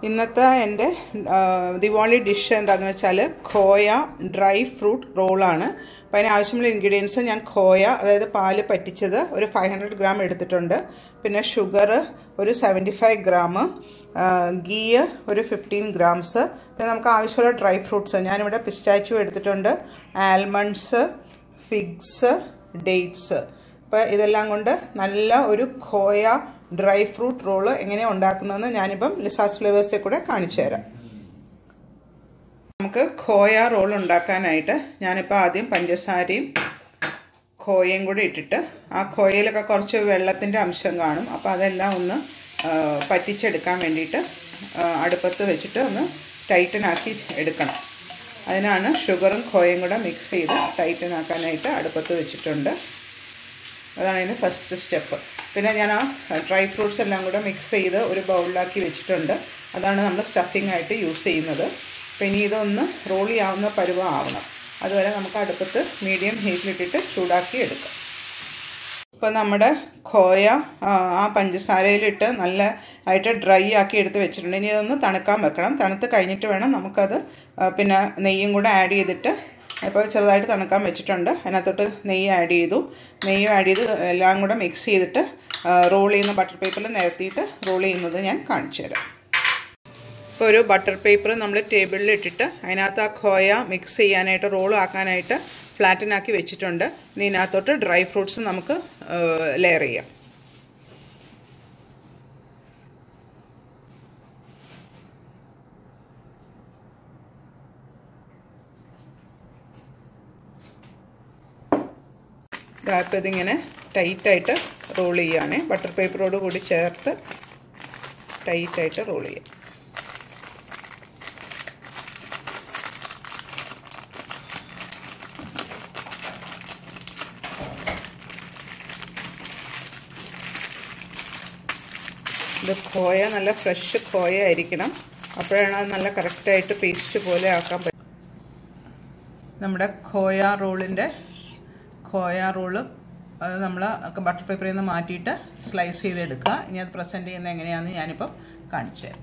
ഇന്നത്തെ എൻ്റെ ദിവാലി ഡിഷ് എന്താണെന്ന് വെച്ചാൽ ഖോയ ഡ്രൈ ഫ്രൂട്ട് റോളാണ്. അപ്പോൾ അതിന് ആവശ്യമുള്ള ഇൻഗ്രീഡിയൻസ് ഞാൻ ഖോയ, അതായത് പാല് പറ്റിച്ചത് ഒരു 500 ഗ്രാം എടുത്തിട്ടുണ്ട്. പിന്നെ ഷുഗർ ഒരു 75 ഗ്രാം, ഗീ ഒരു 15 ഗ്രാംസ്. പിന്നെ നമുക്ക് ആവശ്യമുള്ള ഡ്രൈ ഫ്രൂട്ട്സ് ഞാനിവിടെ പിസ്റ്റാച്ചിയോ എടുത്തിട്ടുണ്ട്, ആൽമണ്ട്സ്, ഫിഗ്സ്, ഡേറ്റ്സ്. അപ്പോൾ ഇതെല്ലാം കൊണ്ട് നല്ല ഒരു ഖോയ ഡ്രൈ ഫ്രൂട്ട് റോള് എങ്ങനെയാണ് ഉണ്ടാക്കുന്നതെന്ന് ഞാനിപ്പം ലിസാസ് ഫ്ലേവേഴ്സിൽ കൂടെ കാണിച്ചു തരാം. നമുക്ക് ഖോയ റോൾ ഉണ്ടാക്കാനായിട്ട് ഞാനിപ്പോൾ ആദ്യം പഞ്ചസാരയും ഖോയയും കൂടി ഇട്ടിട്ട്, ആ ഖോയയിലൊക്കെ കുറച്ച് വെള്ളത്തിൻ്റെ അംശം കാണും, അപ്പോൾ അതെല്ലാം ഒന്ന് പറ്റിച്ചെടുക്കാൻ വേണ്ടിയിട്ട് അടുപ്പത്ത് വെച്ചിട്ട് ഒന്ന് ടൈറ്റനാക്കി എടുക്കണം. അതിനാണ് ഷുഗറും ഖോയയും കൂടെ മിക്സ് ചെയ്ത് ടൈറ്റനാക്കാനായിട്ട് അടുപ്പത്ത് വെച്ചിട്ടുണ്ട്. അതാണ് ഇതിന് ഫസ്റ്റ് സ്റ്റെപ്പ്. പിന്നെ ഞാൻ ആ ഡ്രൈ ഫ്രൂട്ട്സ് എല്ലാം കൂടെ മിക്സ് ചെയ്ത് ഒരു ബൗളിലാക്കി വെച്ചിട്ടുണ്ട്. അതാണ് നമ്മൾ സ്റ്റഫിംഗ് ആയിട്ട് യൂസ് ചെയ്യുന്നത്. അപ്പോൾ ഇനി ഇതൊന്ന് റോൾ ചെയ്യാവുന്ന പരുവമാവണം. അതുവരെ നമുക്ക് അടുപ്പത്ത് മീഡിയം ഹീറ്റിലിട്ടിട്ട് ചൂടാക്കി എടുക്കാം. ഇപ്പോൾ നമ്മുടെ ഖോയ ആ പഞ്ചസാരയിലിട്ട് നല്ല ആയിട്ട് ഡ്രൈ ആക്കി എടുത്ത് വെച്ചിട്ടുണ്ട്. ഇനി ഇതൊന്ന് തണുക്കാൻ വെക്കണം. തണുത്ത് കഴിഞ്ഞിട്ട് വേണം നമുക്കത് പിന്നെ നെയ്യും കൂടെ ആഡ് ചെയ്തിട്ട്, അപ്പോൾ ചെറുതായിട്ട് തണുക്കാൻ വെച്ചിട്ടുണ്ട്. അതിനകത്തോട്ട് നെയ്യ് ആഡ് ചെയ്തു. നെയ്യ് ആഡ് ചെയ്ത് എല്ലാം കൂടെ മിക്സ് ചെയ്തിട്ട് റോൾ ചെയ്യുന്ന ബട്ടർ പേപ്പറിൽ നിരത്തിയിട്ട് റോൾ ചെയ്യുന്നത് ഞാൻ കാണിച്ചു തരാം. ഇപ്പോൾ ഒരു ബട്ടർ പേപ്പർ നമ്മൾ ടേബിളിൽ ഇട്ടിട്ട് അതിനകത്ത് ആ ഖോയ മിക്സ് ചെയ്യാനായിട്ട് റോൾ ആക്കാനായിട്ട് ഫ്ലാറ്റനാക്കി വെച്ചിട്ടുണ്ട്. ഇനി ഇതിനകത്തോട്ട് ഡ്രൈ ഫ്രൂട്ട്സ് നമുക്ക് ലെയർ ചെയ്യാം. അപ്പോൾ ഇതിങ്ങനെ ടൈറ്റായിട്ട് റോൾ ചെയ്യുകയാണേ. ബട്ടർ പേപ്പറോട് കൂടി ചേർത്ത് ടൈറ്റായിട്ട് റോൾ ചെയ്യാം. ഇത് ഖോയ നല്ല ഫ്രഷ് ഖോയ ആയിരിക്കണം, അപ്പോഴാണ് അത് നല്ല കറക്റ്റായിട്ട് പേസ്റ്റ് പോലെ ആക്കാൻ പറ്റും. നമ്മുടെ ഖോയ റോള് അത് നമ്മൾ ബട്ടർ പേപ്പറിൽ നിന്ന് മാറ്റിയിട്ട് സ്ലൈസ് ചെയ്തെടുക്കുക. ഇനി അത് പ്രസൻറ്റ് ചെയ്യുന്നത് എങ്ങനെയാണെന്ന് ഞാനിപ്പം കാണിച്ചു തരാം.